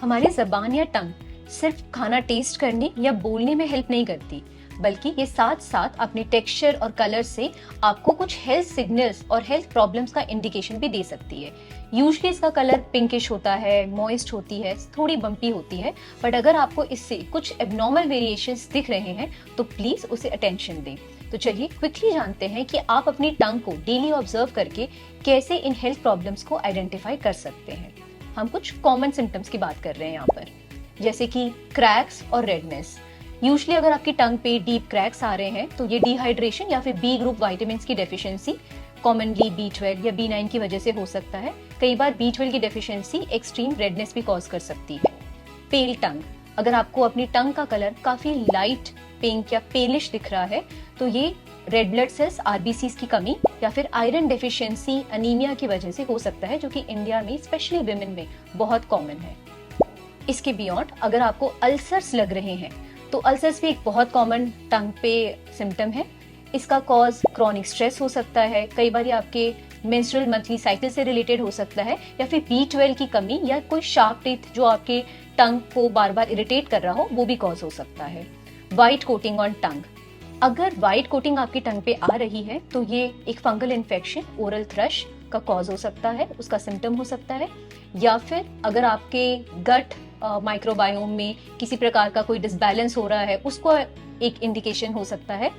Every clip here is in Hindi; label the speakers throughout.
Speaker 1: हमारी जबान या टंग सिर्फ खाना टेस्ट करने या बोलने में हेल्प नहीं करती, बल्कि ये साथ साथ अपने टेक्सचर और कलर से आपको कुछ हेल्थ सिग्नल्स और हेल्थ प्रॉब्लम्स का इंडिकेशन भी दे सकती है। यूजुअली इसका कलर पिंकिश होता है, मॉइस्ट होती है, थोड़ी बम्पी होती है, बट अगर आपको इससे कुछ एबनॉर्मल वेरिएशंस दिख रहे हैं तो प्लीज उसे अटेंशन दें। तो चलिए क्विकली जानते हैं कि आप अपनी टंग को डेली ऑब्जर्व करके कैसे इन हेल्थ प्रॉब्लम्स को आइडेंटिफाई कर सकते हैं। हम कुछ कॉमन सिम्टम्स की बात कर रहे हैं यहाँ पर, जैसे कि क्रैक्स और रेडनेस। यूजुअली अगर आपकी टंग पे डीप क्रैक्स आ रहे हैं तो ये डिहाइड्रेशन या फिर बी ग्रुप विटामिन की डेफिशिएंसी, कॉमनली B12 या B9 की वजह से हो सकता है। कई बार B12 की डेफिशिएंसी एक्सट्रीम रेडनेस भी कॉज कर सकती है। पेल टंग, अगर आपको अपनी टंग का कलर काफी लाइट पिंक या पेलिश दिख रहा है तो ये रेड ब्लड सेल्स RBCs की कमी या फिर आयरन डेफिशिएंसी अनीमिया की वजह से हो सकता है, जो कि इंडिया में स्पेशली विमेन में बहुत कॉमन है। इसके बियॉन्ड अगर आपको अल्सर्स लग रहे हैं तो अल्सर्स भी एक बहुत कॉमन टंग पे सिम्टम है। इसका कॉज क्रॉनिक स्ट्रेस हो सकता है, कई बार ये आपके मेंस्ट्रुअल मंथली साइकिल से रिलेटेड हो सकता है, या फिर B12 की कमी या कोई शार्प टीथ जो आपके टंग को बार बार इरिटेट कर रहा हो वो भी कॉज हो सकता है। व्हाइट कोटिंग ऑन टंग, अगर व्हाइट कोटिंग आपकी टंग पे आ रही है तो ये एक फंगल इन्फेक्शन, ओरल थ्रश का कॉज हो सकता है, उसका सिम्टम हो सकता है। या फिर अगर आपके गट माइक्रोबायोम में किसी प्रकार का कोई डिसबैलेंस हो रहा है उसको एक इंडिकेशन हो सकता है।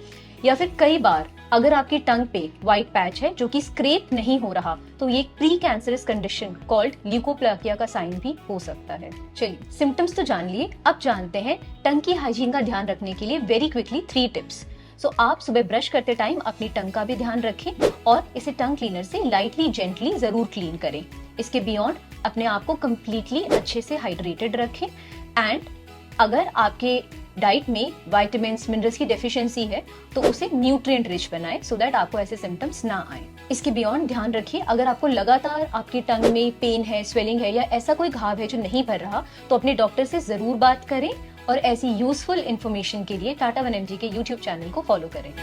Speaker 1: या फिर कई बार अगर आपकी टंग पे व्हाइट पैच है जो कि स्क्रेप नहीं हो रहा तो ये pre cancerous condition called leukoplakia का साइन भी हो सकता है। चलिए सिम्टम्स तो जान लिए, अब जानते हैं टंग की हाइजीन का ध्यान रखने के लिए वेरी क्विकली 3 टिप्स। आप सुबह ब्रश करते टाइम अपनी टंग का भी ध्यान रखें और इसे टंग क्लीनर से लाइटली जेंटली जरूर क्लीन करें। इसके बियॉन्ड अपने आप को कम्प्लीटली अच्छे से हाइड्रेटेड रखें। एंड अगर आपके डाइट में विटामिन्स मिनरल्स की डेफिशिएंसी है तो उसे न्यूट्रिएंट रिच बनाएं सो दैट आपको ऐसे सिम्टम्स ना आए। इसके बियॉन्ड ध्यान रखिए, अगर आपको लगातार आपकी टंग में पेन है, स्वेलिंग है या ऐसा कोई घाव है जो नहीं भर रहा तो अपने डॉक्टर से जरूर बात करें और ऐसी यूजफुल इन्फॉर्मेशन के लिए टाटा 1mg के YouTube चैनल को फॉलो करें।